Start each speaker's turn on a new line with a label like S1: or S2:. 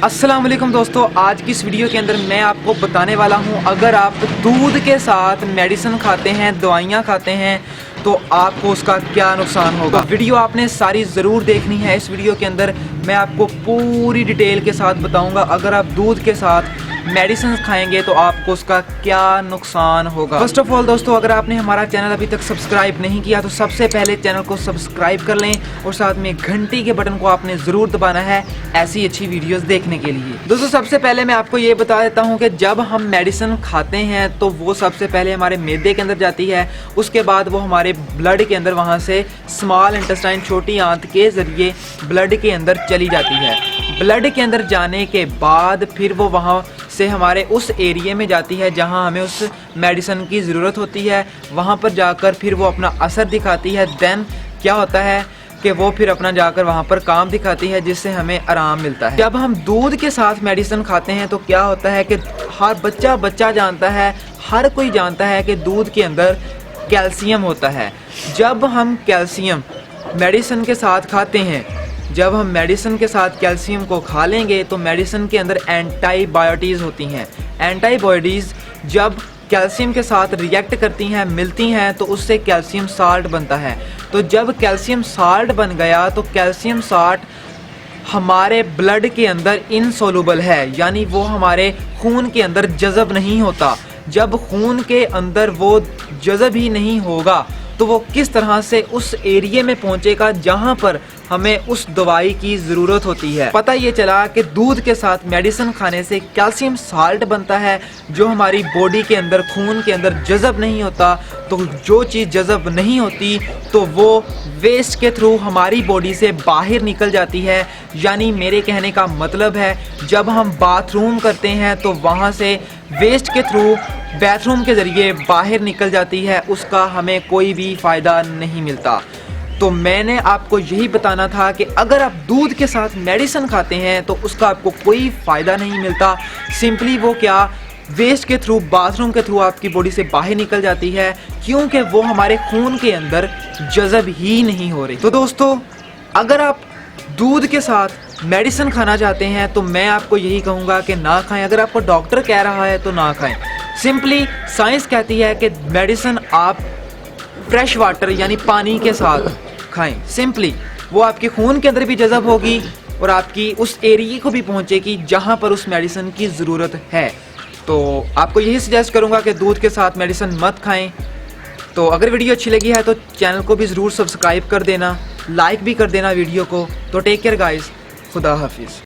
S1: अस्सलाम वालेकुम दोस्तों, आज की इस वीडियो के अंदर मैं आपको बताने वाला हूं, अगर आप दूध के साथ मेडिसिन खाते हैं, दवाइयां खाते हैं, तो आपको उसका क्या नुकसान होगा। तो वीडियो आपने सारी ज़रूर देखनी है। इस वीडियो के अंदर मैं आपको पूरी डिटेल के साथ बताऊंगा अगर आप दूध के साथ मेडिसिन खाएंगे तो आपको उसका क्या नुकसान होगा। फर्स्ट ऑफ ऑल दोस्तों, अगर आपने हमारा चैनल अभी तक सब्सक्राइब नहीं किया तो सबसे पहले चैनल को सब्सक्राइब कर लें और साथ में घंटी के बटन को आपने ज़रूर दबाना है ऐसी अच्छी वीडियोस देखने के लिए। दोस्तों, सबसे पहले मैं आपको ये बता देता हूँ कि जब हम मेडिसिन खाते हैं तो वो सबसे पहले हमारे मैदे के अंदर जाती है, उसके बाद वो हमारे ब्लड के अंदर वहाँ से स्मॉल इंटेस्टाइन छोटी आंत के ज़रिए ब्लड के अंदर चली जाती है। ब्लड के अंदर जाने के बाद फिर वो वहाँ से हमारे उस एरिया में जाती है जहां हमें उस मेडिसिन की ज़रूरत होती है। वहां पर जाकर फिर वो अपना असर दिखाती है। देन क्या होता है कि वो फिर अपना जाकर वहां पर काम दिखाती है जिससे हमें आराम मिलता है। जब हम दूध के साथ मेडिसिन खाते हैं तो क्या होता है कि हर बच्चा जानता है, हर कोई जानता है कि दूध के अंदर कैल्शियम होता है। जब हम कैल्शियम मेडिसिन के साथ खाते हैं, जब हम मेडिसिन के साथ कैल्शियम को खा लेंगे तो मेडिसिन के अंदर एंटीबायोटीज़ होती हैं। एंटीबायोटीज़ जब कैल्शियम के साथ रिएक्ट करती हैं, मिलती हैं, तो उससे कैल्शियम साल्ट बनता है। तो जब कैल्शियम साल्ट बन गया तो कैल्शियम साल्ट हमारे ब्लड के अंदर इनसोलुबल है, यानी वो हमारे खून के अंदर जज़ब नहीं होता। जब खून के अंदर वो जज़ब ही नहीं होगा तो वो किस तरह से उस एरिया में पहुंचेगा जहां पर हमें उस दवाई की ज़रूरत होती है। पता ये चला कि दूध के साथ मेडिसिन खाने से कैल्शियम साल्ट बनता है जो हमारी बॉडी के अंदर, खून के अंदर जज़ब नहीं होता। तो जो चीज़ जज़ब नहीं होती तो वो वेस्ट के थ्रू हमारी बॉडी से बाहर निकल जाती है। यानी मेरे कहने का मतलब है, जब हम बाथरूम करते हैं तो वहाँ से वेस्ट के थ्रू बाथरूम के ज़रिए बाहर निकल जाती है, उसका हमें कोई भी फ़ायदा नहीं मिलता। तो मैंने आपको यही बताना था कि अगर आप दूध के साथ मेडिसिन खाते हैं तो उसका आपको कोई फ़ायदा नहीं मिलता। सिंपली वो क्या, वेस्ट के थ्रू, बाथरूम के थ्रू आपकी बॉडी से बाहर निकल जाती है, क्योंकि वो हमारे खून के अंदर जज़ब ही नहीं हो रही। तो दोस्तों, अगर आप दूध के साथ मेडिसिन खाना चाहते हैं तो मैं आपको यही कहूँगा कि ना खाएं। अगर आपको डॉक्टर कह रहा है तो ना खाएं। सिंपली साइंस कहती है कि मेडिसिन आप फ्रेश वाटर यानी पानी के साथ खाएं। सिंपली वो आपके खून के अंदर भी जज़ब होगी और आपकी उस एरिया को भी पहुंचेगी जहां पर उस मेडिसिन की ज़रूरत है। तो आपको यही सजेस्ट करूंगा कि दूध के साथ मेडिसिन मत खाएं। तो अगर वीडियो अच्छी लगी है तो चैनल को भी ज़रूर सब्सक्राइब कर देना, लाइक भी कर देना वीडियो को। तो टेक केयर गाइस, खुदा हाफिज़।